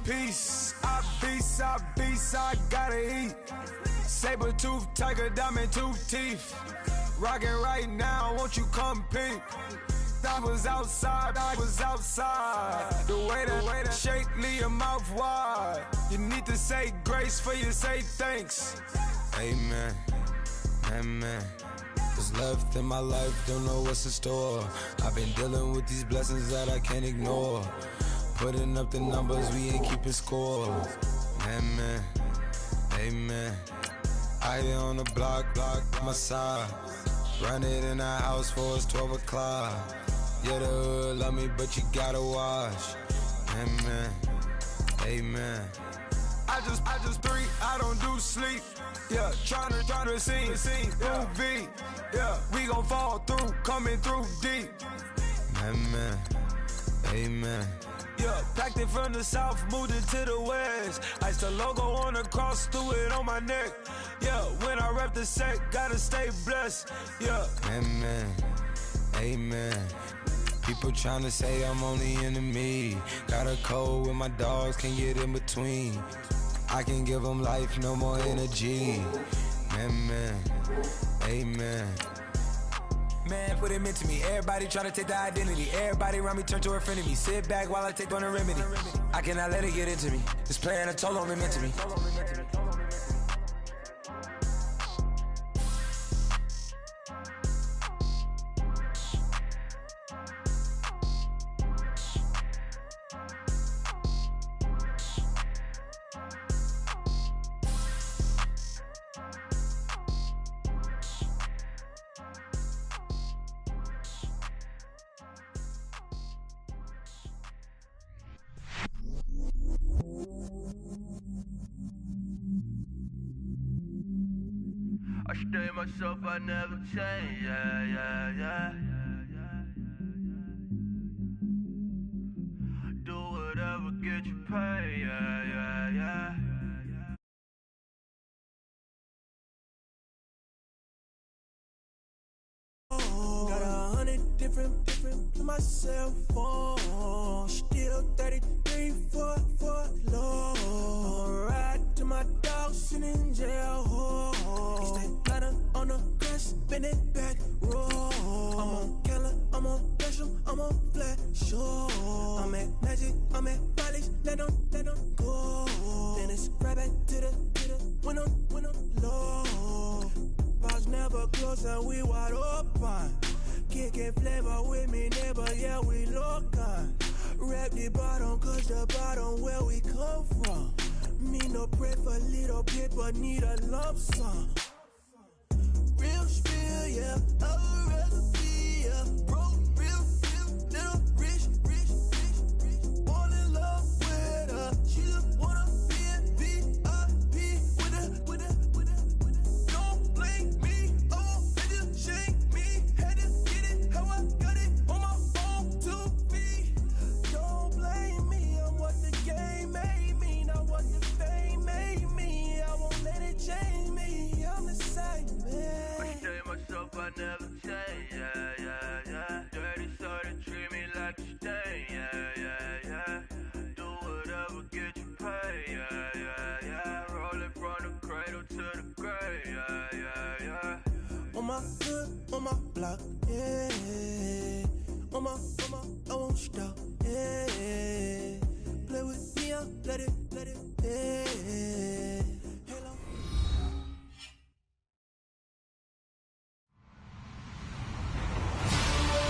piece. I beast, I gotta eat. Saber-tooth, tiger, diamond tooth teeth. Rockin' right now, won't you come peep? I was outside. The way that shake, leave your mouth wide. You need to say grace for you say thanks. Amen, amen. What's left in my life, don't know what's in store. I've been dealing with these blessings that I can't ignore. Putting up the numbers, we ain't keeping score. Amen, amen. I on the block, my side. Run it in the house for it's 12 o'clock. Yeah, the hood love me, but you gotta watch. Amen, amen. I just three, I don't do sleep. Yeah, tryna see, UV. Yeah, we gon' fall through, coming through deep. Amen, amen. Yeah, packed it from the south, moved it to the west. Iced the logo on the cross, threw it on my neck. Yeah, when I rep the set, gotta stay blessed. Yeah, amen, amen. People tryna say I'm only enemy. Got a code with my dogs, can't get in between. I can give them life, no more energy. Amen, amen. Man, put him into me. Everybody try to take the identity. Everybody around me turn to a friend of me. Sit back while I take on the remedy. I cannot let it get into me. This playing a toll on me, meant to me. I stay myself, I never change, yeah. Do whatever, get you paid, yeah. Got 100 different to my cell phone. Still 33 for low. Ride to my dog sitting in jail. Stay ladder on the grass, bend it back, roll. I'm on Keller, I'm on Gresham, I'm on Flat Shore. I'm at Magic, I'm at Bally's, let them go. Then it's right back to the when I'm low. Bars never close and we wide open. Kicking flavor with me, neighbor, yeah, we local. Rap the bottom, cause the bottom where we come from. Me no pray for little paper, need a lump sum. Real spill, yeah, I'd rather be, yeah. Broke, real, little rich. Fall in love with her, she just wanna be in VIP with her. Don't blame me, oh, they just shake me. Had to get it, how I got it, on my phone, 2 feet. Don't blame me, I'm what the game made me, not what the fame made me. I won't let it change me, I'm the same man. I stay myself, I never change, yeah. Dirty soda, treat me like a stain, yeah. Do whatever, get you paid, yeah. Rolling from the cradle to the grave, yeah. On my hood, on my block, yeah. On my, I won't stop, yeah. Play with me, I'll let it, yeah. Hello.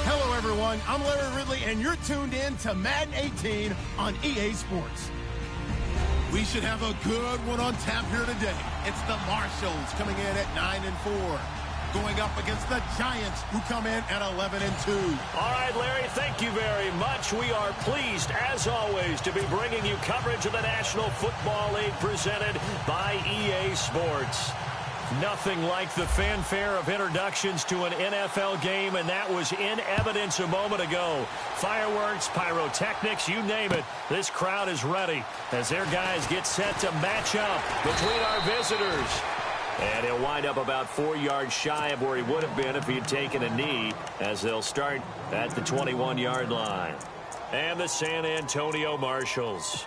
Hello, everyone. I'm Larry Ridley, and you're tuned in to Madden 18 on EA Sports. We should have a good one on tap here today. It's the Marshalls coming in at 9-4. Going up against the Giants, who come in at 11-2. All right, Larry, thank you very much. We are pleased, as always, to be bringing you coverage of the National Football League presented by EA Sports. Nothing like the fanfare of introductions to an NFL game, and that was in evidence a moment ago. Fireworks, pyrotechnics, you name it. This crowd is ready as their guys get set to match up between our visitors. And he'll wind up about 4 yards shy of where he would have been if he had taken a knee, as they'll start at the 21-yard line. And the San Antonio Marshalls.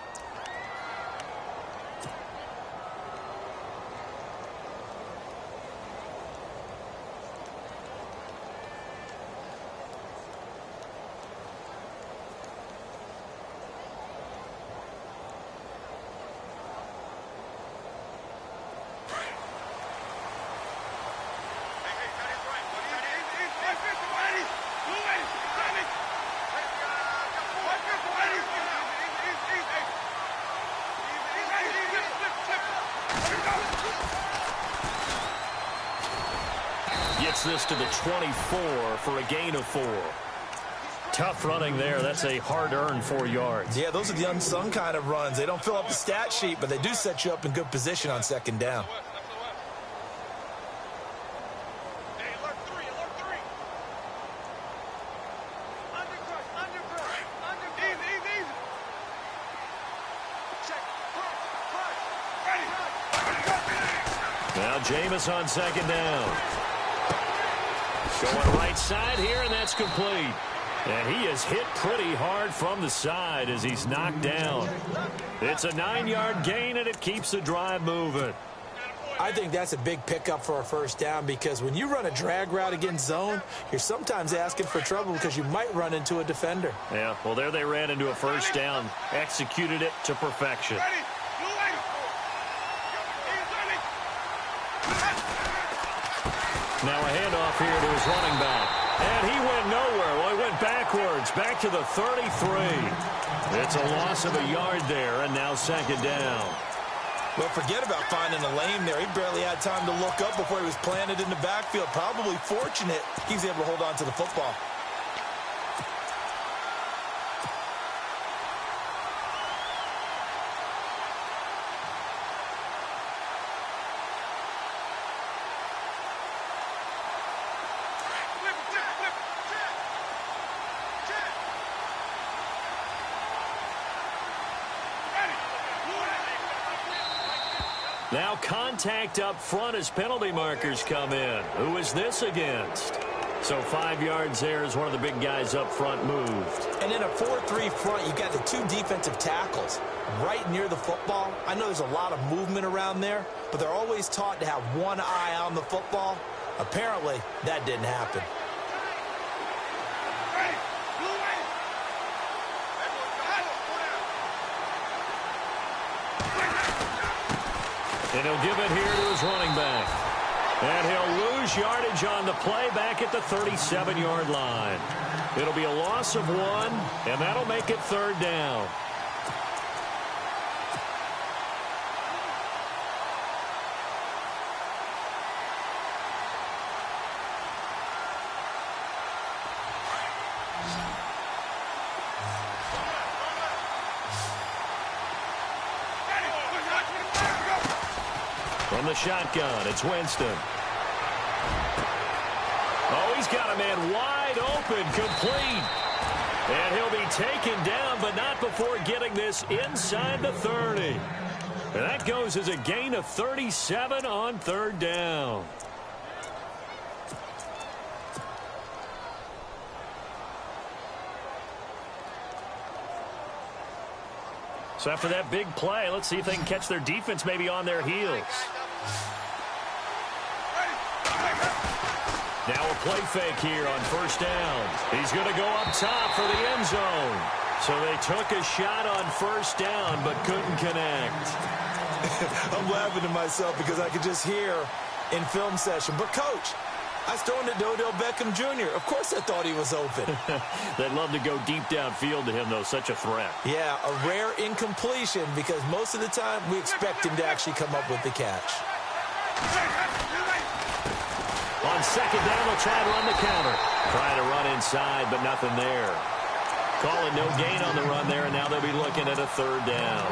Gets this to the 24 for a gain of 4. Tough running there. That's a hard-earned 4 yards. Yeah, those are the unsung kind of runs. They don't fill up the stat sheet, but they do set you up in good position on second down. Now Jameis on second down. Going right side here, and that's complete. And he is hit pretty hard from the side as he's knocked down. It's a 9-yard gain, and it keeps the drive moving. I think that's a big pickup for a first down because when you run a drag route against zone, you're sometimes asking for trouble because you might run into a defender. Yeah, well, there they ran into a first down, executed it to perfection. Now a handoff here to his running back. And he went nowhere. Well, he went backwards, back to the 33. It's a loss of a yard there, and now second down. Well, forget about finding a lane there. He barely had time to look up before he was planted in the backfield. Probably fortunate he was able to hold on to the football. Now contact up front as penalty markers come in. Who is this against? So 5 yards there as one of the big guys up front moved. And in a 4-3 front, you've got the 2 defensive tackles right near the football. I know there's a lot of movement around there, but they're always taught to have one eye on the football. Apparently, that didn't happen. And he'll give it here to his running back. And he'll lose yardage on the play back at the 37-yard line. It'll be a loss of 1, and that'll make it third down. From the shotgun, it's Winston. Oh, he's got a man wide open, complete. And he'll be taken down, but not before getting this inside the 30. And that goes as a gain of 37 on third down. So after that big play, let's see if they can catch their defense maybe on their heels. Now a play fake here on first down. He's going to go up top for the end zone. So they took a shot on first down but couldn't connect. I'm laughing to myself because I could just hear in film session, but coach, I was throwing to Odell Beckham Jr. Of course I thought he was open. They'd love to go deep downfield to him, though. Such a threat. Yeah, a rare incompletion because most of the time we expect him to actually come up with the catch. On second down, they'll try to run the counter. Trying to run inside, but nothing there. Calling no gain on the run there, and now they'll be looking at a third down.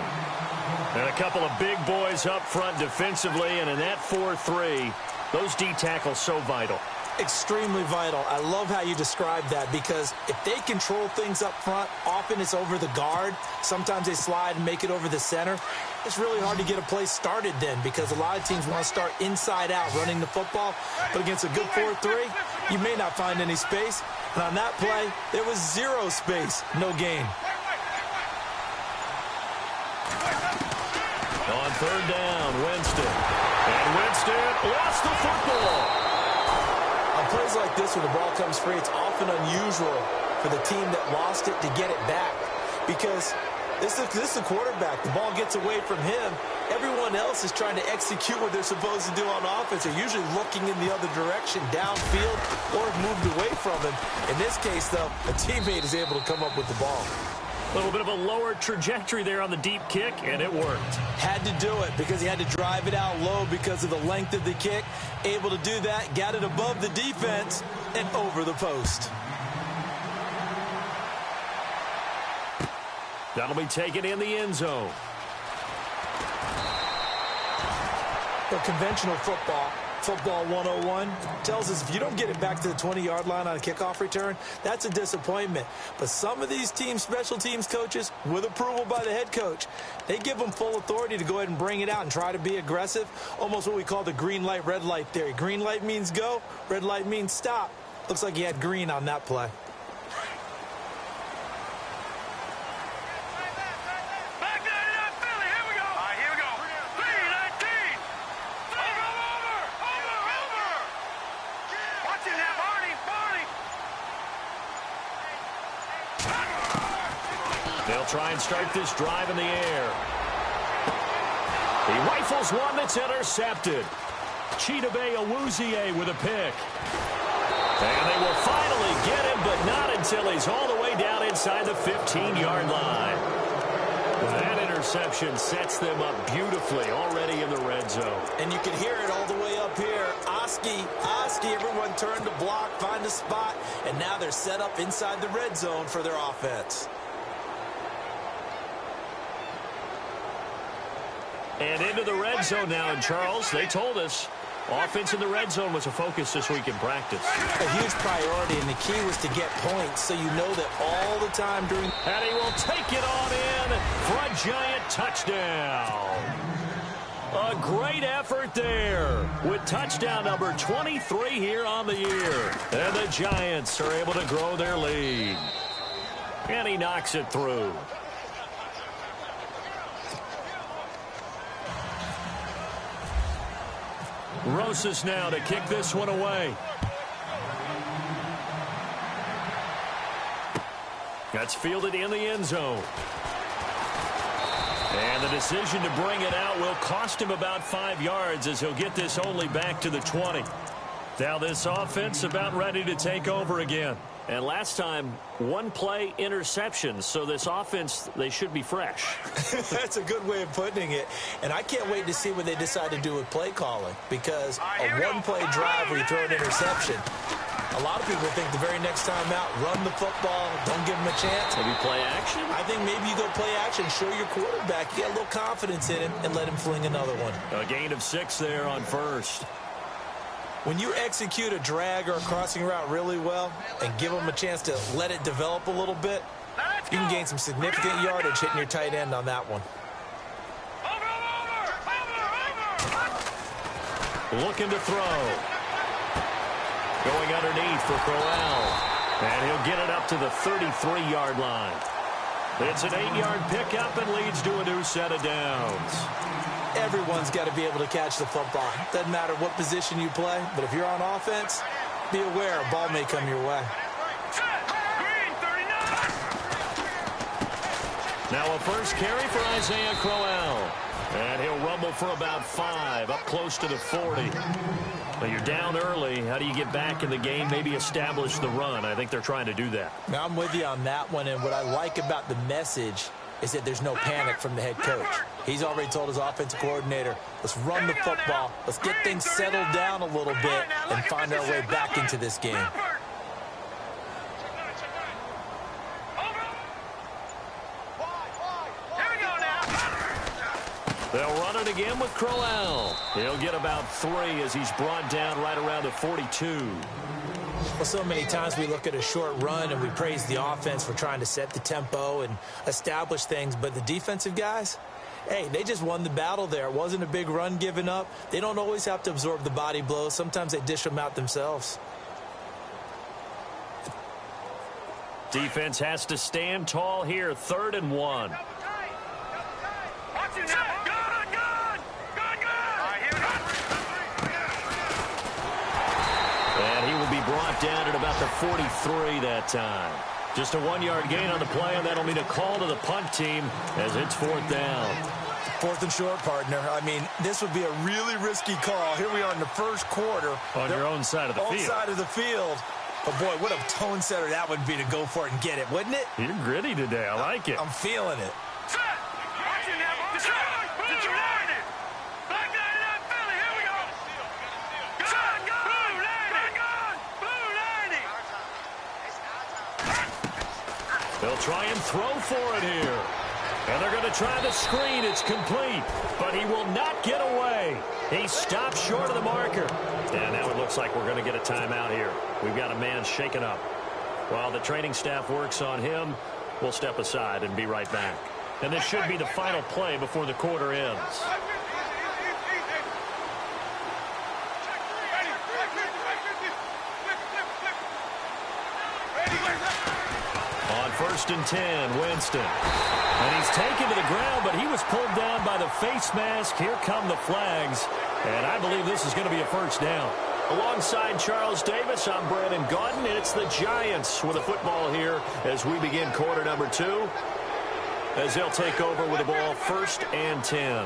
And a couple of big boys up front defensively, and in that 4-3, those D tackles so vital. Extremely vital. I love how you describe that because if they control things up front, often it's over the guard. Sometimes they slide and make it over the center. It's really hard to get a play started then because a lot of teams want to start inside out running the football. But against a good 4-3, you may not find any space. And on that play, there was 0 space, no gain. On third down, Winston. And Winston lost the football. On plays like this where the ball comes free, it's often unusual for the team that lost it to get it back because this is the quarterback. The ball gets away from him. Everyone else is trying to execute what they're supposed to do on offense. They're usually looking in the other direction, downfield, or moved away from him. In this case, though, a teammate is able to come up with the ball. A little bit of a lower trajectory there on the deep kick, and it worked. Had to do it because he had to drive it out low because of the length of the kick. Able to do that, got it above the defense and over the post. That'll be taken in the end zone. The conventional football 101, tells us if you don't get it back to the 20-yard line on a kickoff return, that's a disappointment. But some of these teams, special teams coaches, with approval by the head coach, they give them full authority to go ahead and bring it out and try to be aggressive, almost what we call the green light, red light theory. Green light means go, red light means stop. Looks like he had green on that play. They'll try and start this drive in the air. He rifles one that's intercepted. Chidobe Awuzie with a pick. And they will finally get him, but not until he's all the way down inside the 15-yard line. That interception sets them up beautifully already in the red zone. And you can hear it all the way up here. Oski, everyone turned to block, find a spot, and now they're set up inside the red zone for their offense. And into the red zone now, and Charles, they told us offense in the red zone was a focus this week in practice. A huge priority, and the key was to get points so you know that all the time during... And he will take it on in for a giant touchdown. A great effort there with touchdown number 23 here on the year. And the Giants are able to grow their lead. And he knocks it through. Rosas now to kick this one away. That's fielded in the end zone. And the decision to bring it out will cost him about 5 yards as he'll get this only back to the 20. Now this offense about ready to take over again. And last time, one play interception. So this offense, they should be fresh. That's a good way of putting it. And I can't wait to see what they decide to do with play calling. Because a one-play drive where you throw an interception, a lot of people think the very next time out, run the football, don't give them a chance. Maybe play action? I think maybe you go play action, show your quarterback, you get a little confidence in him, and let him fling another one. A gain of 6 there on first. When you execute a drag or a crossing route really well and give them a chance to let it develop a little bit, you can gain some significant yardage hitting your tight end on that one. Looking to throw. Going underneath for Crowell. And he'll get it up to the 33-yard line. It's an 8-yard pickup and leads to a new set of downs. Everyone's got to be able to catch the football. Doesn't matter what position you play, but if you're on offense, be aware a ball may come your way. Now a first carry for Isaiah Crowell. And he'll rumble for about 5, up close to the 40. But you're down early. How do you get back in the game, maybe establish the run? I think they're trying to do that. Now I'm with you on that one, and what I like about the message is that there's no panic from the head coach. He's already told his offensive coordinator, let's run the football, let's get things settled down a little bit and find our way back into this game. They'll run it again with Crowell. He'll get about 3 as he's brought down right around the 42. Well, so many times we look at a short run and we praise the offense for trying to set the tempo and establish things, but the defensive guys, hey, they just won the battle there. It wasn't a big run given up. They don't always have to absorb the body blows. Sometimes they dish them out themselves. Defense has to stand tall here, 3rd and 1. And he will be brought down at about the 43 that time. Just a 1-yard gain on the play, and that'll mean a call to the punt team as it's 4th down. 4th and short, partner. I mean, this would be a really risky call. Here we are in the first quarter. On your own side of the field. Side of the field. But, boy, what a tone setter that would be to go for it and get it, wouldn't it? You're gritty today. I like it. I'm feeling it. They'll try and throw for it here. And they're going to try the screen. It's complete. But he will not get away. He stopped short of the marker. And now it looks like we're going to get a timeout here. We've got a man shaken up. While the training staff works on him, we'll step aside and be right back. And this should be the final play before the quarter ends. On 1st and 10, Winston. And he's taken to the ground, but he was pulled down by the face mask. Here come the flags. And I believe this is going to be a first down. Alongside Charles Davis, I'm Brandon Gaudin. It's the Giants with the football here as we begin quarter number 2. As they'll take over with the ball 1st and 10.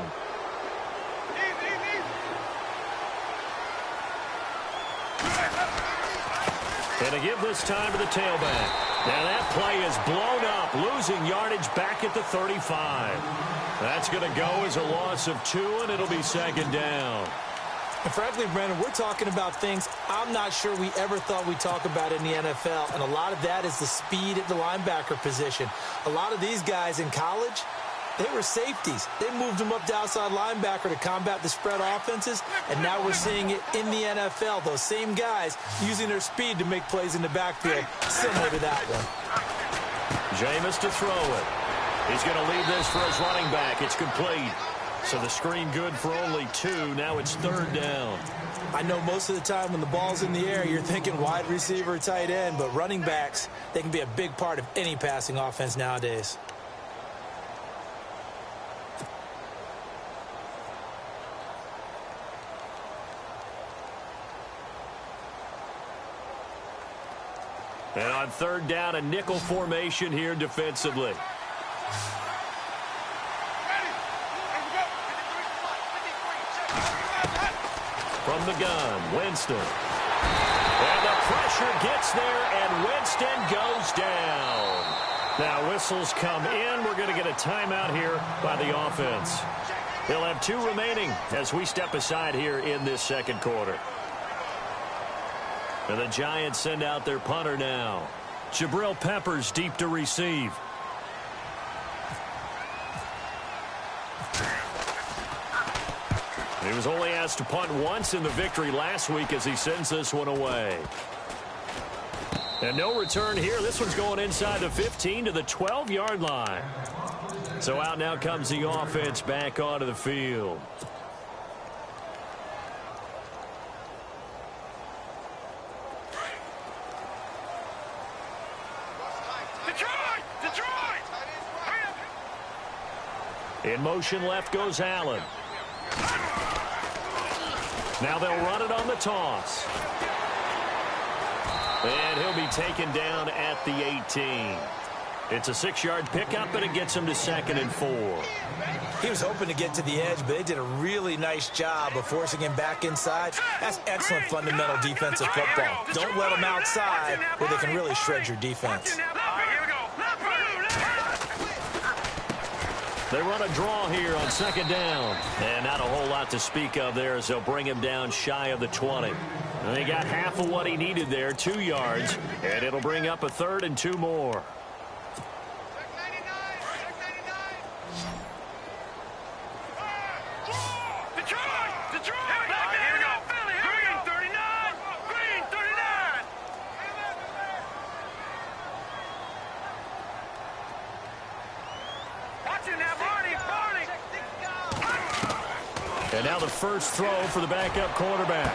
And to give this time to the tailback. Now that play is blown up, losing yardage back at the 35. That's going to go as a loss of 2, and it'll be 2nd down. And frankly, Brandon, we're talking about things I'm not sure we ever thought we'd talk about in the NFL, and a lot of that is the speed at the linebacker position. A lot of these guys in college, they were safeties. They moved them up to outside linebacker to combat the spread offenses, and now we're seeing it in the NFL. Those same guys using their speed to make plays in the backfield, similar to that one. Jameis to throw it. He's going to leave this for his running back. It's complete. So the screen good for only 2. Now it's 3rd down. I know most of the time when the ball's in the air, you're thinking wide receiver, tight end, but running backs, they can be a big part of any passing offense nowadays. And on 3rd down, a nickel formation here defensively. From the gun, Winston. And the pressure gets there, and Winston goes down. Now whistles come in. We're going to get a timeout here by the offense. They'll have 2 remaining as we step aside here in this 2nd quarter. And the Giants send out their punter now. Jabril Peppers deep to receive. He was only asked to punt once in the victory last week as he sends this one away. And no return here. This one's going inside the 15 to the 12-yard line. So out now comes the offense back onto the field. In motion left goes Allen. Now they'll run it on the toss. And he'll be taken down at the 18. It's a 6-yard pickup, and it gets him to 2nd and 4. He was hoping to get to the edge, but they did a really nice job of forcing him back inside. That's excellent fundamental defensive football. Don't let him outside where they can really shred your defense. They run a draw here on 2nd down. And not a whole lot to speak of there as they'll bring him down shy of the 20. And they got half of what he needed there, 2 yards. And it'll bring up a 3rd and 2 more. And now the first throw for the backup quarterback.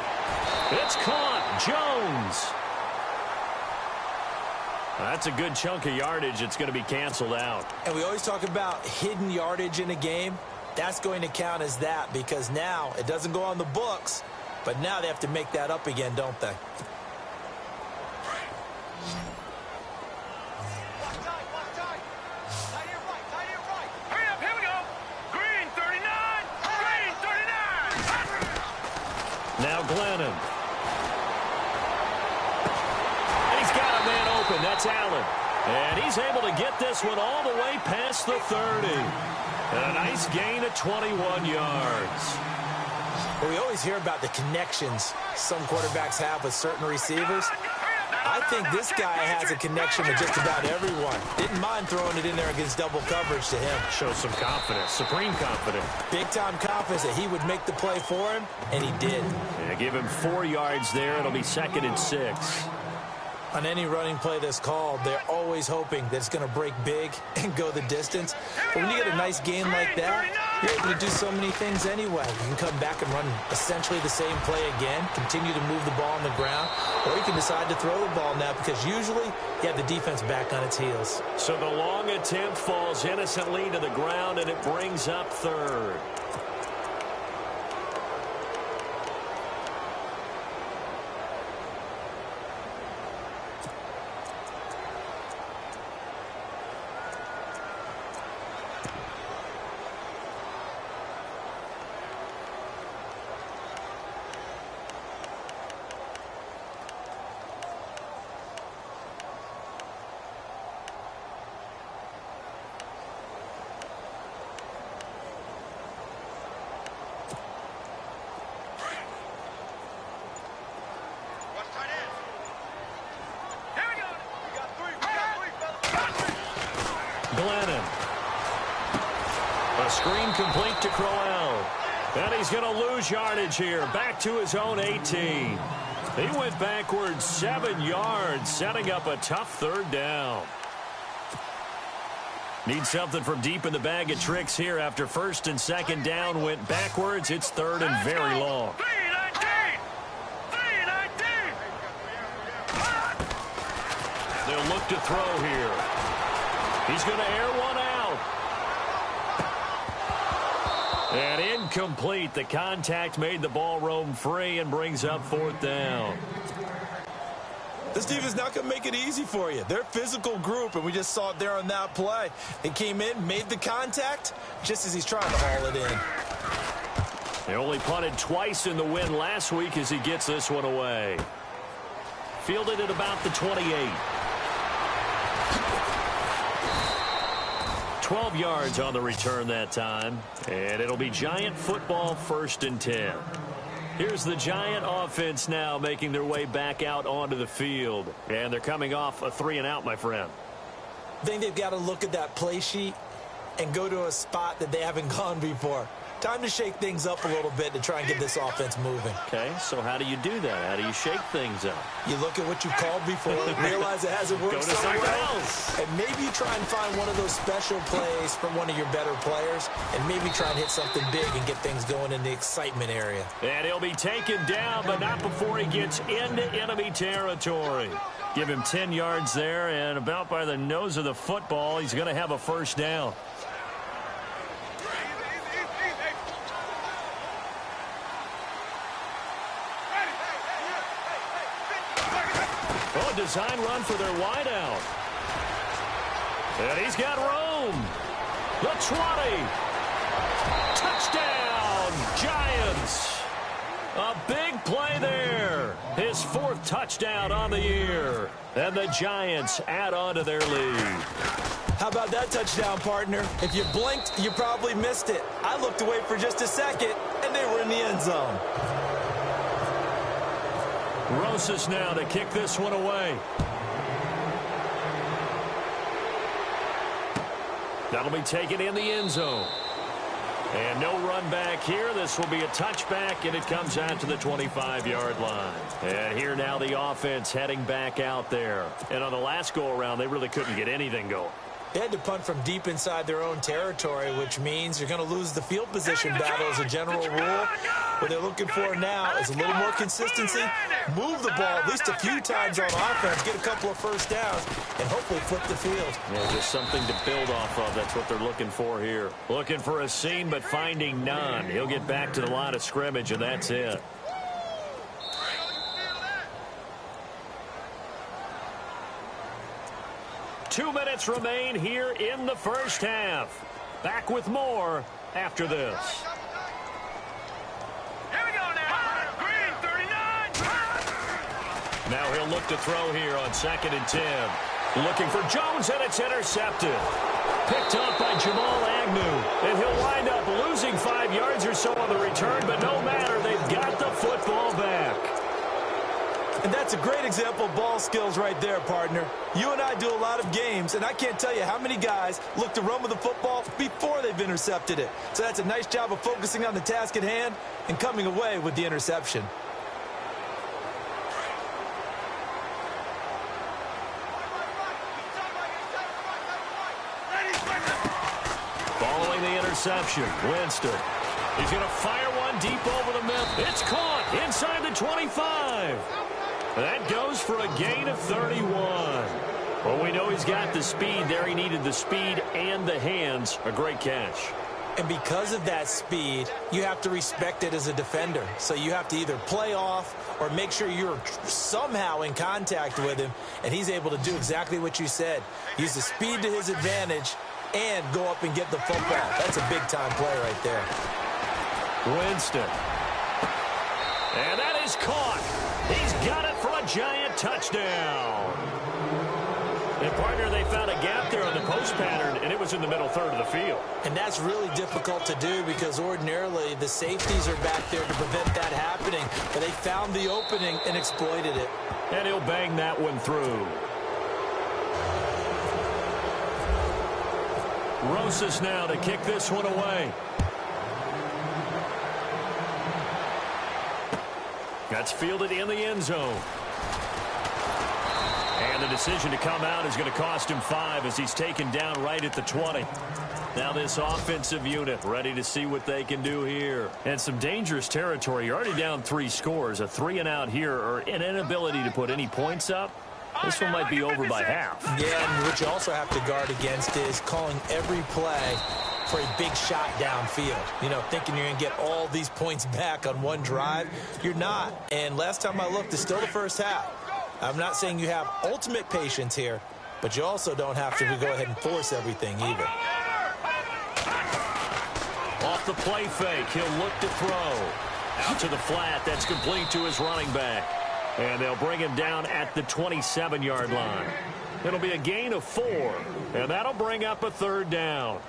It's caught. Jones. That's a good chunk of yardage. It's going to be canceled out. And we always talk about hidden yardage in a game. That's going to count as that because now it doesn't go on the books, but now they have to make that up again, don't they? Now Glennon. And open. That's Allen. And he's able to get this one all the way past the 30. And a nice gain of 21 yards. Well, we always hear about the connections some quarterbacks have with certain receivers. I think this guy has a connection with just about everyone. Didn't mind throwing it in there against double coverage to him. Shows some confidence, supreme confidence. Big-time confidence that he would make the play for him, and he did. Yeah, give him 4 yards there. It'll be 2nd and 6. On any running play that's called, they're always hoping that it's going to break big and go the distance. But when you get a nice game like that, you're able to do so many things anyway. You can come back and run essentially the same play again, continue to move the ball on the ground, or you can decide to throw the ball now because usually you have the defense back on its heels. So the long attempt falls innocently to the ground, and it brings up 3rd. A screen complete to Crowell. And he's going to lose yardage here. Back to his own 18. He went backwards 7 yards, setting up a tough 3rd down. Need something from deep in the bag of tricks here after 1st and 2nd down went backwards. It's 3rd and very long. They'll look to throw here. He's going to air one out. And incomplete. The contact made the ball roam free and brings up 4th down. This defense not going to make it easy for you. They're a physical group, and we just saw it there on that play. They came in, made the contact, just as he's trying to haul it in. They only punted twice in the win last week as he gets this one away. Fielded at about the 28. 12 yards on the return that time. And it'll be Giant football 1st and 10. Here's the Giant offense now making their way back out onto the field. And they're coming off a 3-and-out, my friend. I think they've got to look at that play sheet and go to a spot that they haven't gone before. Time to shake things up a little bit to try and get this offense moving. Okay, so how do you do that? How do you shake things up? You look at what you've called before, realize it hasn't worked so well, and maybe you try and find one of those special plays from one of your better players, and maybe try and hit something big and get things going in the excitement area. And he'll be taken down, but not before he gets into enemy territory. Give him 10 yards there, and about by the nose of the football, he's going to have a 1st down. Design run for their wideout. And he's got room. The 20. Touchdown, Giants. A big play there. His 4th touchdown on the year. And the Giants add on to their lead. How about that touchdown, partner? If you blinked, you probably missed it. I looked away for just a second, and they were in the end zone. Rosas now to kick this one away. That'll be taken in the end zone. And no run back here. This will be a touchback, and it comes out to the 25-yard line. And here now the offense heading back out there. And on the last go-around, they really couldn't get anything going. They had to punt from deep inside their own territory, which means you're going to lose the field position battle as a general rule. What they're looking for now is a little more consistency, move the ball at least a few times on offense, get a couple of 1st downs, and hopefully flip the field. Yeah, just something to build off of. That's what they're looking for here. Looking for a seam, but finding none. He'll get back to the line of scrimmage, and that's it. Two minutes remain here in the 1st half. Back with more after this. Here we go now. Green 39. Now he'll look to throw here on 2nd and 10. Looking for Jones, and it's intercepted. Picked up by Jamal Agnew. And he'll wind up losing 5 yards or so on the return, but no matter, they've got the football back. And that's a great example of ball skills right there, partner. You and I do a lot of games, and I can't tell you how many guys look to run with the football before they've intercepted it. So that's a nice job of focusing on the task at hand and coming away with the interception. Following the interception, Winston. He's going to fire one deep over the middle. It's caught inside the 25. That goes for a gain of 31. Well, we know he's got the speed there. He needed the speed and the hands. A great catch. And because of that speed, you have to respect it as a defender. So you have to either play off or make sure you're somehow in contact with him, and he's able to do exactly what you said. Use the speed to his advantage and go up and get the football. That's a big-time play right there. Winston. And that is caught. He's got it for a giant touchdown. And, partner, they found a gap there on the post pattern, and it was in the middle third of the field. And that's really difficult to do because ordinarily the safeties are back there to prevent that happening. But they found the opening and exploited it. And he'll bang that one through. Rosas now to kick this one away. That's fielded in the end zone. And the decision to come out is going to cost him 5 as he's taken down right at the 20. Now this offensive unit ready to see what they can do here. And some dangerous territory. You're already down 3 scores. A 3-and-out here or an inability to put any points up. This one might be over by half. Yeah, and what you also have to guard against is calling every play for a big shot downfield. You know, thinking you're going to get all these points back on one drive. You're not. And last time I looked, it's still the first half. I'm not saying you have ultimate patience here, but you also don't have to go ahead and force everything either. Off the play fake, he'll look to throw. Out to the flat, that's complete to his running back. And they'll bring him down at the 27-yard line. It'll be a gain of 4, and that'll bring up a 3rd down.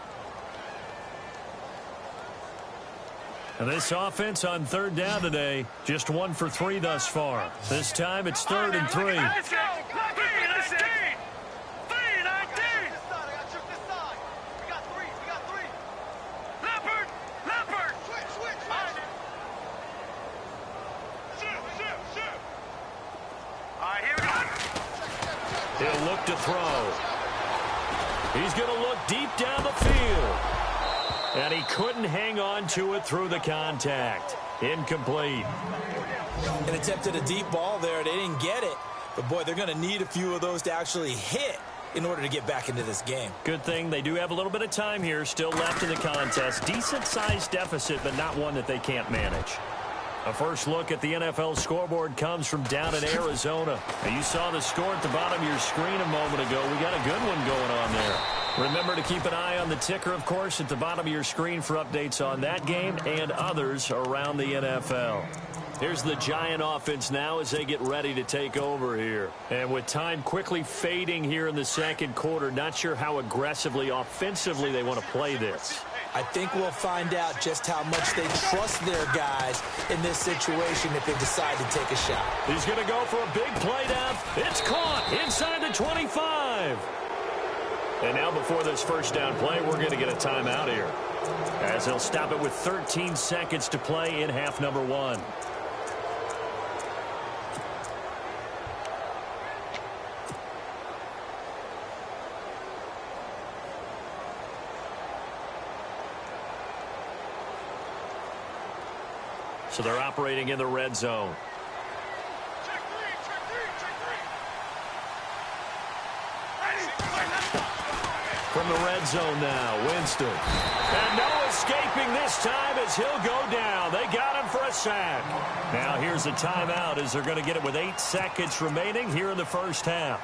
And this offense on 3rd down today, just 1 for 3 thus far. This time it's 3rd and 3. He'll look to throw. He's going to look deep down the field. And he couldn't hang on to it through the contact. Incomplete. And attempted a deep ball there. They didn't get it. But, boy, they're going to need a few of those to actually hit in order to get back into this game. Good thing they do have a little bit of time here still left in the contest. Decent-sized deficit, but not one that they can't manage. A first look at the NFL scoreboard comes from down in Arizona. Now, you saw the score at the bottom of your screen a moment ago. We got a good one going on there. Remember to keep an eye on the ticker, of course, at the bottom of your screen for updates on that game and others around the NFL. Here's the Giant offense now as they get ready to take over here. And with time quickly fading here in the second quarter, not sure how aggressively, offensively they want to play this. I think we'll find out just how much they trust their guys in this situation if they decide to take a shot. He's going to go for a big play down. It's caught inside the 25. And now before this first down play, we're going to get a timeout here, as they'll stop it with 13 seconds to play in half number 1. So they're operating in the red zone. From the red zone now, Winston. And no escaping this time as he'll go down. They got him for a sack. Now here's a timeout as they're going to get it with 8 seconds remaining here in the first half.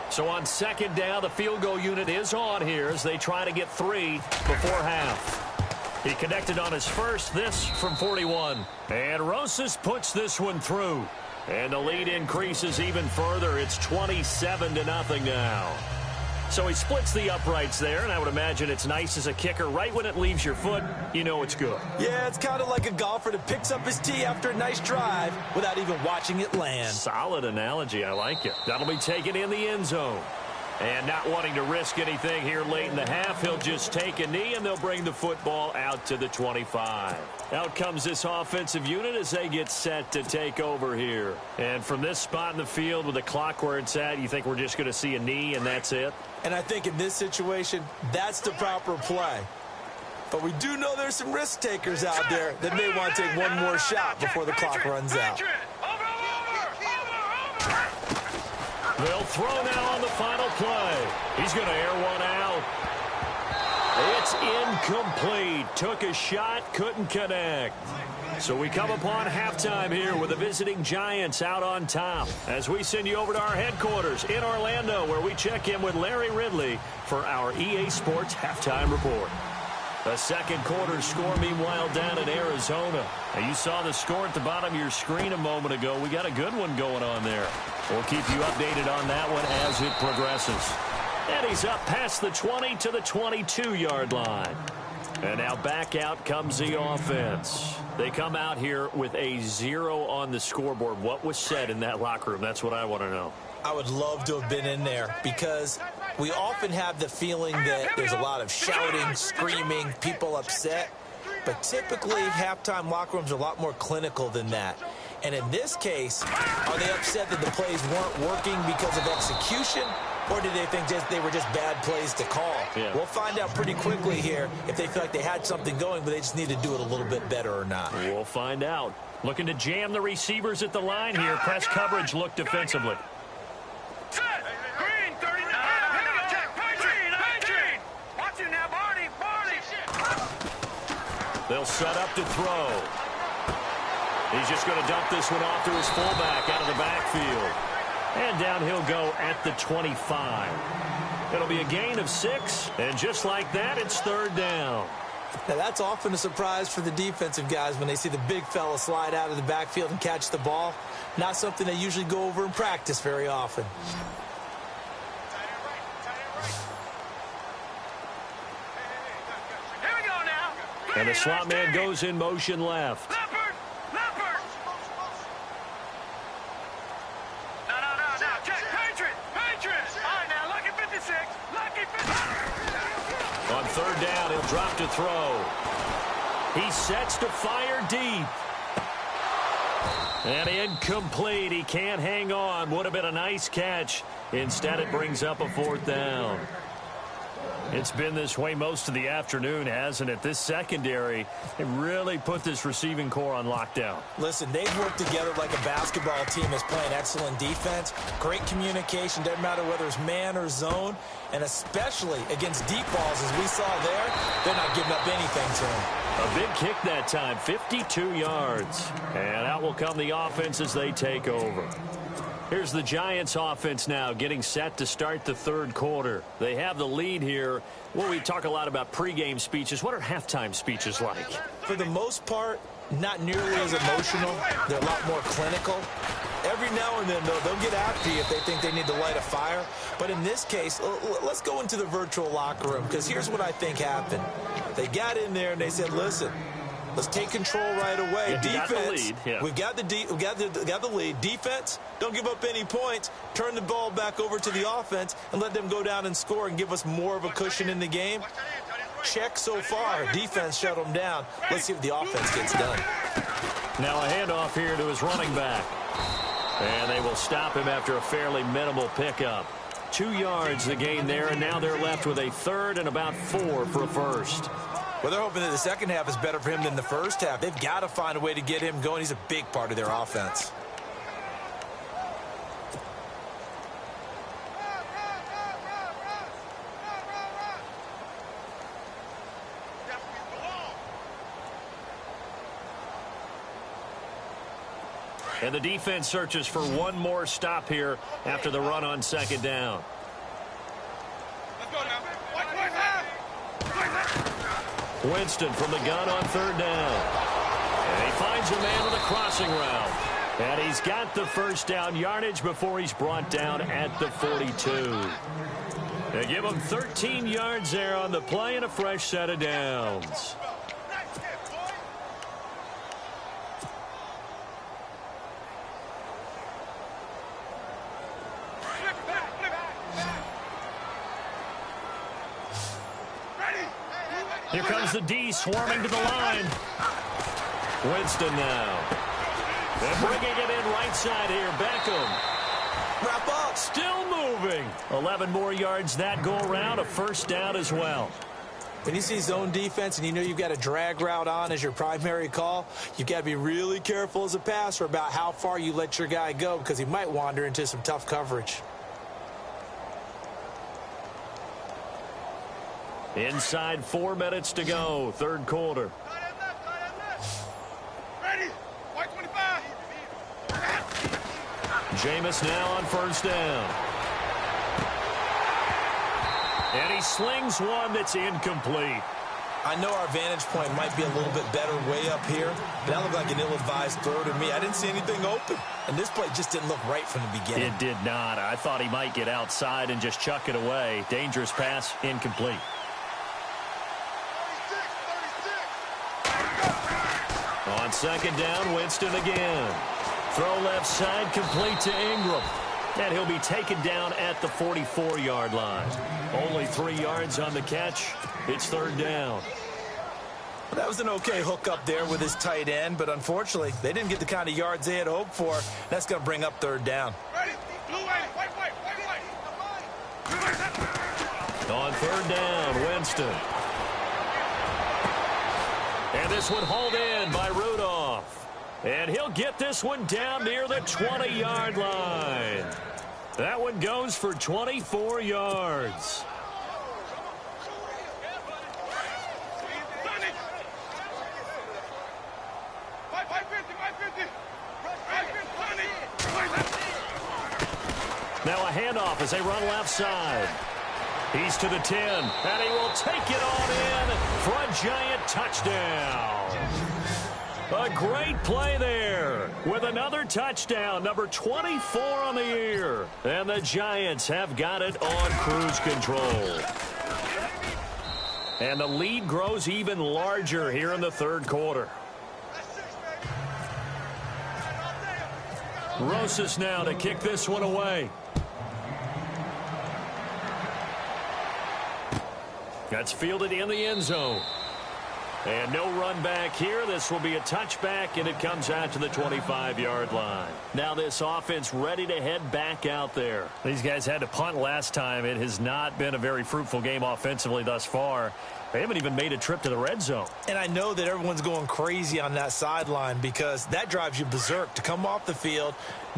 So on second down, the field goal unit is on here as they try to get 3 before half. He connected on his first, this from 41. And Rosas puts this one through. And the lead increases even further. It's 27-0 now. So he splits the uprights there, and I would imagine it's nice as a kicker. Right when it leaves your foot, you know it's good. Yeah, it's kind of like a golfer that picks up his tee after a nice drive without even watching it land. Solid analogy. I like it. That'll be taken in the end zone. And not wanting to risk anything here late in the half, he'll just take a knee, and they'll bring the football out to the 25. Out comes this offensive unit as they get set to take over here. And from this spot in the field with the clock where it's at, you think we're just going to see a knee and that's it? And I think in this situation, that's the proper play. But we do know there's some risk takers out there that may want to take one more shot before the clock runs out. They'll throw now on the final play. He's going to air one out. It's incomplete. Took a shot, couldn't connect. So we come upon halftime here with the visiting Giants out on top as we send you over to our headquarters in Orlando, where we check in with Larry Ridley for our EA Sports Halftime Report. The second quarter score, meanwhile, down in Arizona. Now, you saw the score at the bottom of your screen a moment ago. We got a good one going on there. We'll keep you updated on that one as it progresses. And he's up past the 20 to the 22-yard line. And now back out comes the offense. They come out here with a 0 on the scoreboard. What was said in that locker room? That's what I want to know. I would love to have been in there because we often have the feeling that there's a lot of shouting, screaming, people upset. But typically, halftime locker rooms are a lot more clinical than that. And in this case, are they upset that the plays weren't working because of execution? Or did they think they were just bad plays to call? Yeah. We'll find out pretty quickly here if they feel like they had something going, but they just need to do it a little bit better or not. We'll find out. Looking to jam the receivers at the line here. Press coverage look defensively. Green, 39. Green. Watch it now, Barney. They'll set up to throw. He's just going to dump this one off to his fullback out of the backfield. And down he'll go at the 25. It'll be a gain of 6, and just like that, it's third down. Now, that's often a surprise for the defensive guys when they see the big fella slide out of the backfield and catch the ball. Not something they usually go over in practice very often. Here we go now. And the slot man goes in motion left. Leopard. No. Check. Patriots. All right, now, lucky 56. Lucky 56. On third down, he'll drop to throw. He sets to fire deep. And incomplete. He can't hang on. Would have been a nice catch. Instead, it brings up a fourth down. It's been this way most of the afternoon, hasn't it? This secondary, it really put this receiving core on lockdown. Listen, they've worked together like a basketball team is playing excellent defense. Great communication, doesn't matter whether it's man or zone. And especially against deep balls, as we saw there, they're not giving up anything to him. A big kick that time, 52 yards. And out will come the offense as they take over. Here's the Giants offense now getting set to start the third quarter. They have the lead here. Well, we talk a lot about pregame speeches. What are halftime speeches like? For the most part, not nearly as emotional. They're a lot more clinical. Every now and then, though, they'll get after you if they think they need to light a fire. But in this case, let's go into the virtual locker room, because here's what I think happened. They got in there and they said, listen, let's take control right away. Defense, we've got the lead. Defense, don't give up any points. Turn the ball back over to the offense and let them go down and score and give us more of a cushion in the game. Check so far. Defense shut them down. Let's see what the offense gets done. Now a handoff here to his running back. And they will stop him after a fairly minimal pickup. 2 yards the gain there, and now they're left with a third and about 4 for a first. Well, they're hoping that the second half is better for him than the first half. They've got to find a way to get him going. He's a big part of their offense. And the defense searches for one more stop here after the run on second down. Winston from the gun on third down. And he finds a man with a crossing route. And he's got the first down yardage before he's brought down at the 42. They give him 13 yards there on the play and a fresh set of downs. Here comes the D swarming to the line. Winston now. And bringing it in right side here. Beckham. Wrap up. Still moving. 11 more yards that go around. A first down as well. When you see zone defense and you know you've got a drag route on as your primary call, you've got to be really careful as a passer about how far you let your guy go because he might wander into some tough coverage. Inside 4 minutes to go, third quarter. Ready? White 25. Jameis now on first down. And he slings one that's incomplete. I know our vantage point might be a little bit better way up here, but that looked like an ill-advised throw to me. I didn't see anything open, and this play just didn't look right from the beginning. It did not. I thought he might get outside and just chuck it away. Dangerous pass, incomplete. On second down, Winston again. Throw left side, complete to Ingram. And he'll be taken down at the 44-yard line. Only 3 yards on the catch. It's third down. Well, that was an okay hook up there with his tight end, but unfortunately, they didn't get the kind of yards they had hoped for. That's going to bring up third down. Ready? Blue, white. On third down, Winston. And this one hauled in by Rudolph. And he'll get this one down near the 20-yard line. That one goes for 24 yards. Now a handoff as they run left side. He's to the 10, and he will take it on in for a giant touchdown. A great play there with another touchdown, number 24 on the year. And the Giants have got it on cruise control. And the lead grows even larger here in the third quarter. Rosas now to kick this one away. That's fielded in the end zone. And no run back here. This will be a touchback, and it comes out to the 25-yard line. Now this offense ready to head back out there. These guys had to punt last time. It has not been a very fruitful game offensively thus far. They haven't even made a trip to the red zone. And I know that everyone's going crazy on that sideline because that drives you berserk to come off the field,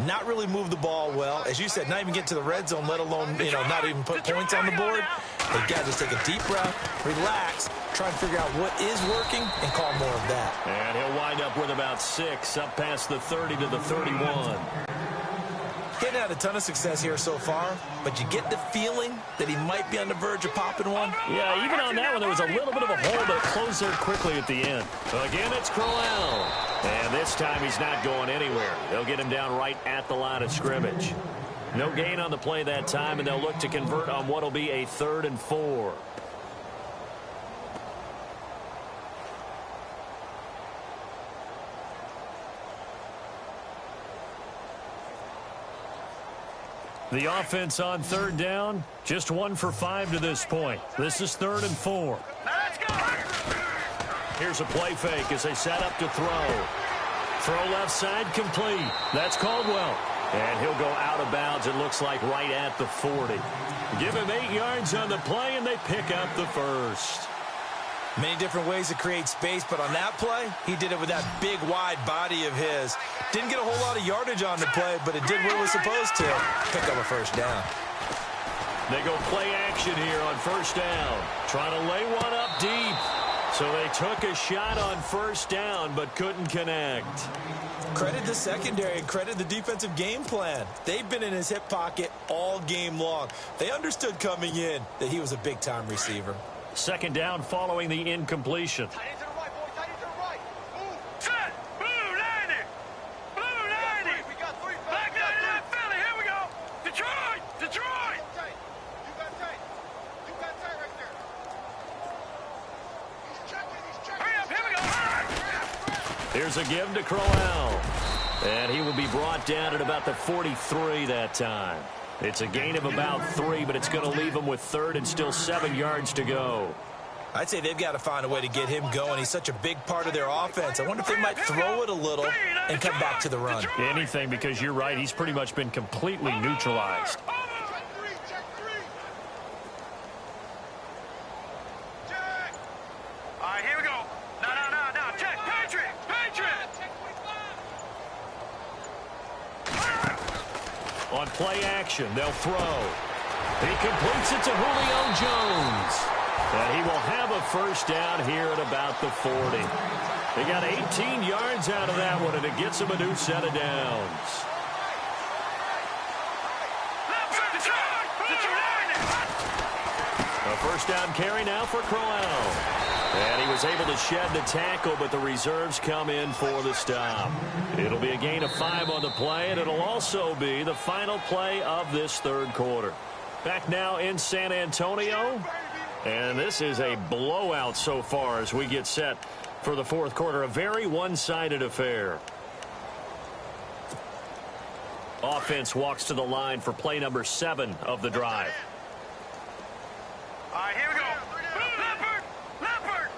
not really move the ball well. As you said, not even get to the red zone, let alone, not even put points on the board. They've got to just take a deep breath, relax, try and figure out what is working, and call more of that. And he'll wind up with about 6, up past the 30 to the 31. Getting had a ton of success here so far, but you get the feeling that he might be on the verge of popping one. Yeah, even on that one, there was a little bit of a hole, but it closed there quickly at the end. Again, it's Crowell. And this time he's not going anywhere. They'll get him down right at the line of scrimmage. No gain on the play that time, and they'll look to convert on what will be a 3rd and 4. The offense on third down, just 1 for 5 to this point. This is 3rd and 4. Here's a play fake as they set up to throw. Throw left side complete. That's Caldwell. And he'll go out of bounds, it looks like, right at the 40. Give him 8 yards on the play, and they pick up the first. Many different ways to create space, but on that play, he did it with that big, wide body of his. Didn't get a whole lot of yardage on the play, but it did what it was supposed to. Pick up a first down. They go play action here on first down. Trying to lay one up deep. So they took a shot on first down, but couldn't connect. Credit the secondary and credit the defensive game plan. They've been in his hip pocket all game long. They understood coming in that he was a big-time receiver. Second down following the incompletion. Tight end to the right, boy. Tight end to the right. Move. Set. Blue 90. Blue 90. We got three. Black 99 Philly. Here we go. Detroit. Detroit. You got tight. You got tight right there. He's checking. He's checking. Hurry up. Here we go. Here's a give to Crowell. And he will be brought down at about the 43 that time. It's a gain of about 3, but it's going to leave him with third and still 7 yards to go. I'd say they've got to find a way to get him going. He's such a big part of their offense. I wonder if they might throw it a little and come back to the run. Anything, because you're right. He's pretty much been completely neutralized. Check three. Check. All right, here we go. No. Check. Patriot. On play action, they'll throw. He completes it to Julio Jones. And he will have a first down here at about the 40. They got 18 yards out of that one, and it gets him a new set of downs. A first down carry now for Crowell. And he was able to shed the tackle, but the reserves come in for the stop. It'll be a gain of 5 on the play, and it'll also be the final play of this third quarter. Back now in San Antonio, and this is a blowout so far as we get set for the fourth quarter. A very one-sided affair. Offense walks to the line for play number 7 of the drive. All right, here we go. Leopard.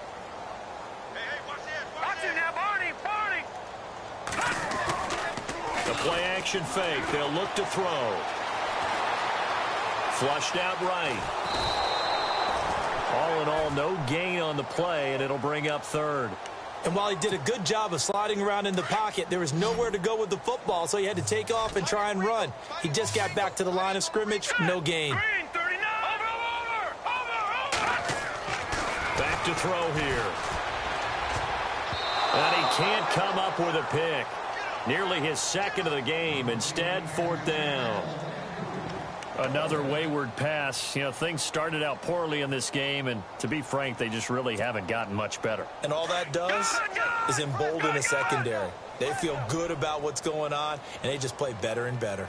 Hey, watch this. Watch it now, Barney. The play action fake. They'll look to throw. Flushed out right. All in all, no gain on the play, and it'll bring up third. And while he did a good job of sliding around in the pocket, there was nowhere to go with the football, so he had to take off and try and run. He just got back to the line of scrimmage, no gain. Back to throw here. And he can't come up with a pick. Nearly his second of the game. Instead, fourth down. Another wayward pass. You know, things started out poorly in this game, and to be frank, they just really haven't gotten much better. And all that does is embolden the secondary. They feel good about what's going on, and they just play better and better.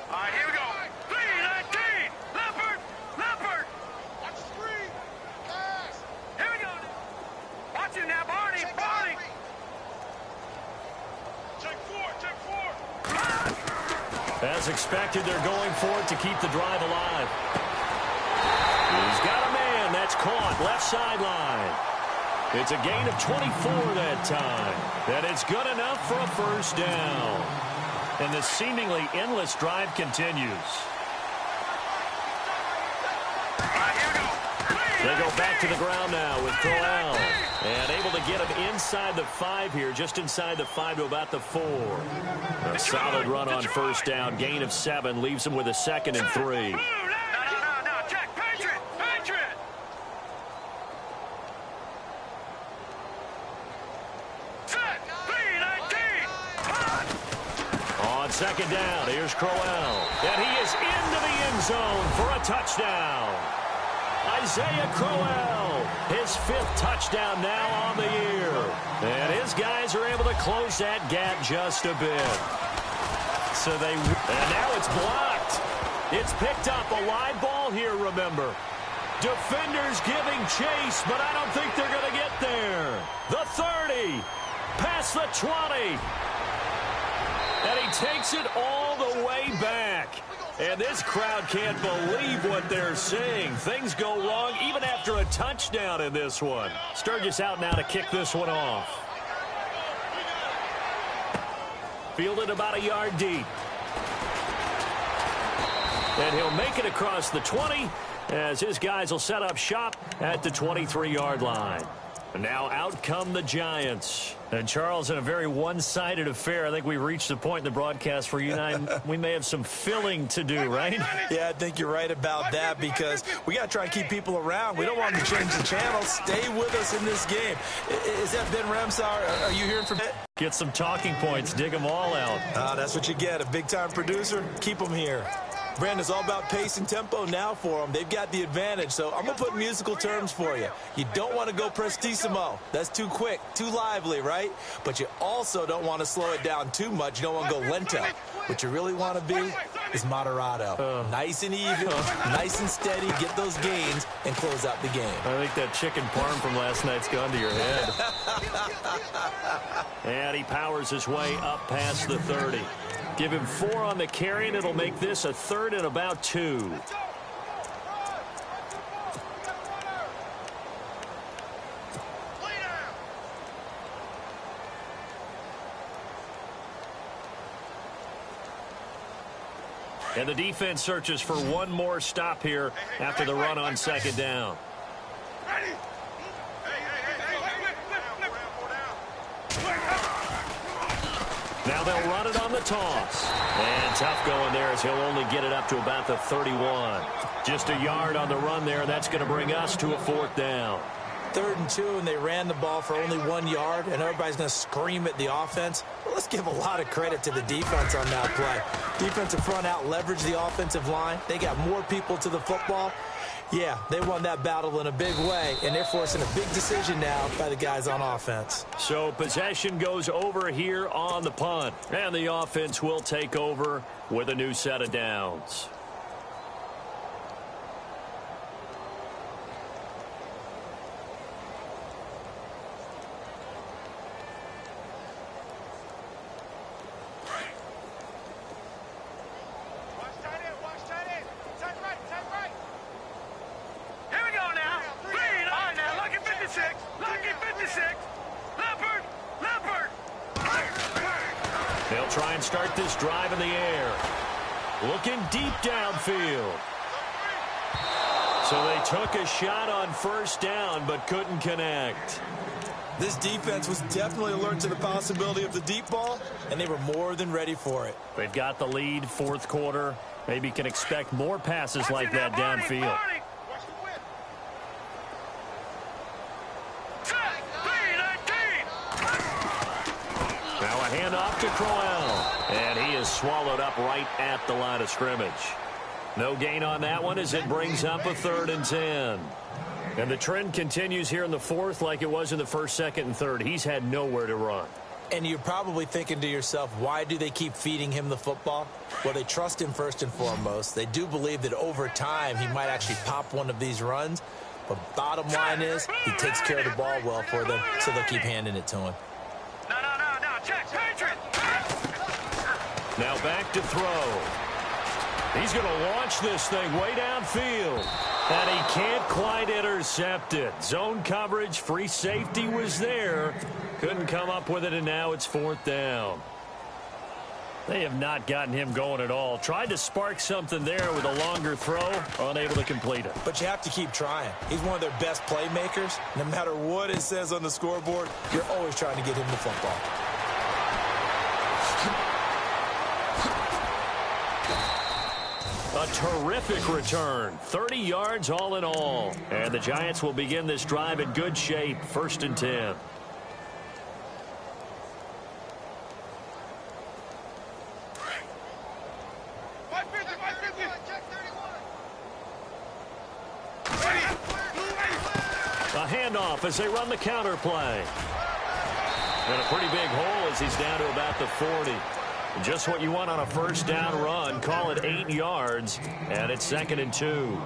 All right, here we go. 3-19. Leopard. Watch the screen. Pass. Here we go. Watch it now, Barney. Check four. As expected, they're going for it to keep the drive alive. He's got a man. That's caught. Left sideline. It's a gain of 24 that time. And it's good enough for a first down. And the seemingly endless drive continues. They go back to the ground now with Crowell. And able to get him inside the 5 here, just inside the 5 to about the 4. A solid run on first down. Gain of 7 leaves him with a second and 3. No. Check. Patriot. Set. 3-19. On second down, here's Crowell. And he is into the end zone for a touchdown. Isaiah Crowell, his 5th touchdown now on the year. And his guys are able to close that gap just a bit. And now it's blocked. It's picked up. A live ball here, remember. Defenders giving chase, but I don't think they're going to get there. The 30, past the 20. And he takes it all the way back. And this crowd can't believe what they're seeing. Things go wrong even after a touchdown in this one. Sturgis out now to kick this one off. Fielded about a yard deep. And he'll make it across the 20 as his guys will set up shop at the 23-yard line. And now out come the Giants. And, Charles, in a very one-sided affair, I think we've reached the point in the broadcast where you and I, we may have some filling to do, right? Yeah, I think you're right about that because we got to try and keep people around. We don't want them to change the channel. Stay with us in this game. Is that Ben Remsauer? Are you hearing from it? Get some talking points. Dig them all out. That's what you get. A big-time producer. Keep them here. Brandon, it's all about pace and tempo now for them. They've got the advantage, so I'm going to put musical terms for you. You don't want to go prestissimo. That's too quick, too lively, right? But you also don't want to slow it down too much. You don't want to go lento. What you really want to be is moderato. Nice and even, nice and steady, get those gains, and close out the game. I think that chicken parm from last night's gone to your head. And he powers his way up past the 30. Give him 4 on the carry, and it'll make this a 3rd and about 2. And the defense searches for one more stop here after the run on 2nd down. Now they'll run it on the toss. And tough going there as he'll only get it up to about the 31. Just a yard on the run there. That's going to bring us to a 4th down. 3rd and 2, and they ran the ball for only 1 yard, and everybody's going to scream at the offense. Well, let's give a lot of credit to the defense on that play. Defensive front out leveraged the offensive line. They got more people to the football. Yeah, they won that battle in a big way, and they're forcing a big decision now by the guys on offense. So possession goes over here on the punt, and the offense will take over with a new set of downs. They'll try and start this drive in the air. Looking deep downfield. So they took a shot on 1st down but couldn't connect. This defense was definitely alert to the possibility of the deep ball, and they were more than ready for it. They've got the lead, 4th quarter. Maybe can expect more passes like that downfield. Now a handoff to Crowell, and he is swallowed up right at the line of scrimmage. No gain on that one as it brings up a 3rd and 10. And the trend continues here in the 4th like it was in the 1st, 2nd, and 3rd. He's had nowhere to run. And you're probably thinking to yourself, why do they keep feeding him the football? Well, they trust him first and foremost. They do believe that over time he might actually pop one of these runs. But bottom line is he takes care of the ball well for them, so they'll keep handing it to him. Now back to throw. He's going to launch this thing way downfield. And he can't quite intercept it. Zone coverage, free safety was there. Couldn't come up with it, and now it's 4th down. They have not gotten him going at all. Tried to spark something there with a longer throw, unable to complete it. But you have to keep trying. He's one of their best playmakers. No matter what it says on the scoreboard, you're always trying to get him the football. A terrific return. 30 yards all in all. And the Giants will begin this drive in good shape. 1st and 10. A handoff as they run the counter play. And a pretty big hole as he's down to about the 40. Just what you want on a 1st down run. Call it 8 yards, and it's 2nd and 2.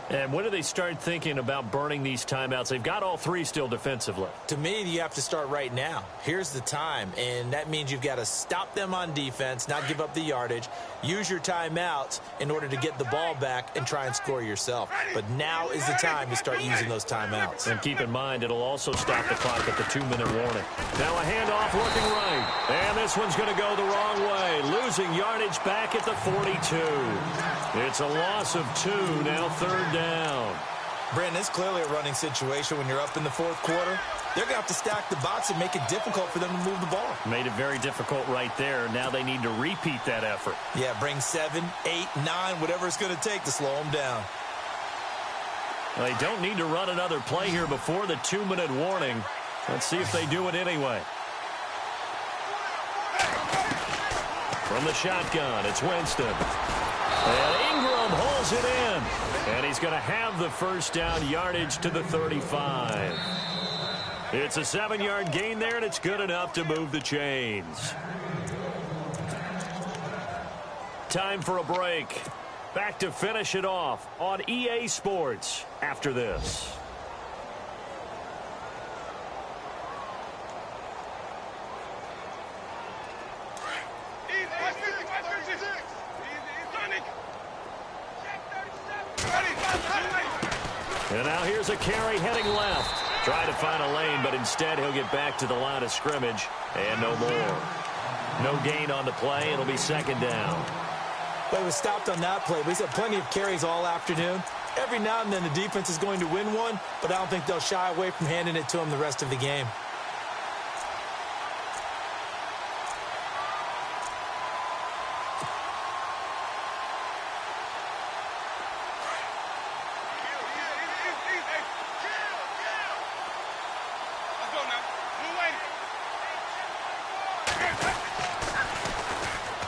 And when do they start thinking about burning these timeouts? They've got all 3 still defensively. To me, you have to start right now. Here's the time, and that means you've got to stop them on defense, not give up the yardage, use your timeouts in order to get the ball back and try and score yourself. But now is the time to start using those timeouts. And keep in mind, it'll also stop the clock at the 2-minute warning. Now a handoff looking right. And this one's going to go the wrong way. Losing yardage back at the 42. It's a loss of 2, now 3rd down. Brandon, it's clearly a running situation when you're up in the 4th quarter. They're going to have to stack the box and make it difficult for them to move the ball. Made it very difficult right there. Now they need to repeat that effort. Yeah, bring 7, 8, 9, whatever it's going to take to slow them down. They don't need to run another play here before the 2-minute warning. Let's see if they do it anyway. From the shotgun, it's Winston. And Ingram holds it in. And he's going to have the first down, yardage to the 35. It's a 7-yard gain there, and it's good enough to move the chains. Time for a break. Back to finish it off on EA Sports after this. And now here's a carry heading left. Try to find a lane, but instead he'll get back to the line of scrimmage. And no more. No gain on the play. It'll be second down. But he was stopped on that play. But he's had plenty of carries all afternoon. Every now and then the defense is going to win one, but I don't think they'll shy away from handing it to him the rest of the game.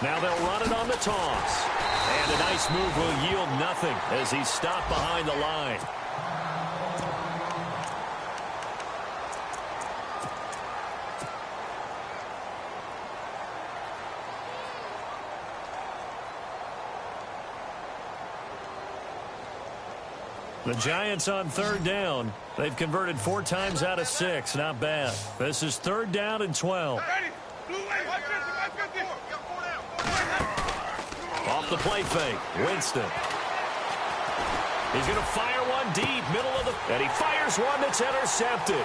Now they'll run it on the toss. And a nice move will yield nothing as he's stopped behind the line. The Giants on third down. They've converted 4 times out of 6. Not bad. This is third down and 12. Off the play fake, Winston. He's going to fire one deep, middle of the... And he fires one that's intercepted.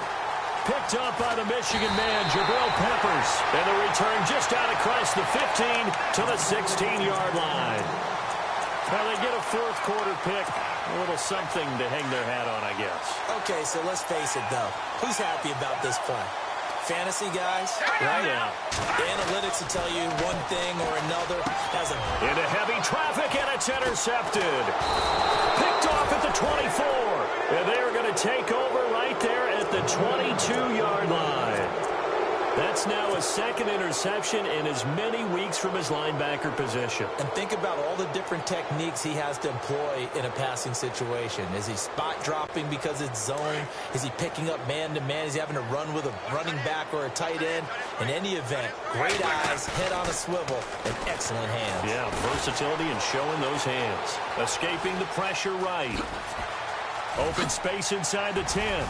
Picked up by the Michigan man, Jabril Peppers. And the return just out across the 15 to the 16-yard line. Well, they get a fourth-quarter pick. A little something to hang their hat on, I guess. Okay, so let's face it, though. Who's happy about this play? Fantasy guys? Right now. The analytics will tell you one thing or another. Into heavy traffic, and it's intercepted. Picked off at the 24. And they're going to take over right there at the 22-yard line. That's now a second interception in as many weeks from his linebacker position. And think about all the different techniques he has to employ in a passing situation. Is he spot dropping because it's zone? Is he picking up man-to-man? Is he having to run with a running back or a tight end? In any event, great eyes, head on a swivel, and excellent hands. Yeah, versatility and showing those hands. Escaping the pressure right. Open space inside the 10.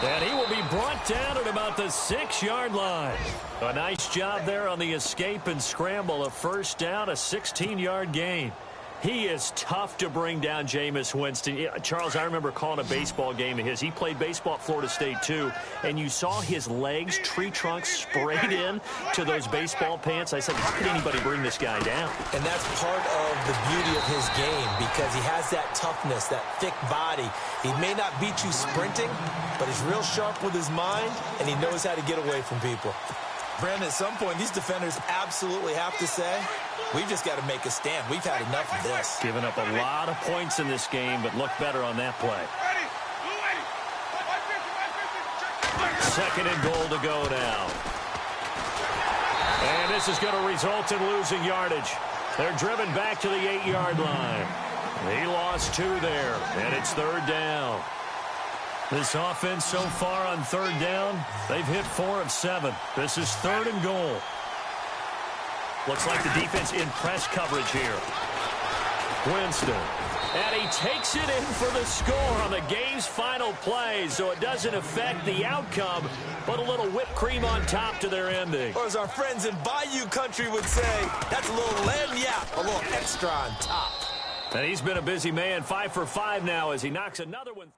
And he will be brought down at about the 6-yard line. A nice job there on the escape and scramble. A first down, a 16-yard gain. He is tough to bring down, Jameis Winston. Yeah, Charles, I remember calling a baseball game of his. He played baseball at Florida State, too. And you saw his legs, tree trunks sprayed in to those baseball pants. I said, how could anybody bring this guy down? And that's part of the beauty of his game because he has that toughness, that thick body. He may not beat you sprinting, but he's real sharp with his mind, and he knows how to get away from people. Brandon, at some point, these defenders absolutely have to say, we've just got to make a stand. We've had enough of this. Giving up a lot of points in this game, but look better on that play. Second and goal to go now. And this is going to result in losing yardage. They're driven back to the 8-yard line. He lost 2 there, and it's third down. This offense so far on third down, they've hit 4 of 7. This is third and goal. Looks like the defense in press coverage here. Winston. And he takes it in for the score on the game's final play, so it doesn't affect the outcome, but a little whipped cream on top to their ending. Or as our friends in Bayou country would say, that's a little lagniappe, a little extra on top. And he's been a busy man, 5 for 5 now as he knocks another one.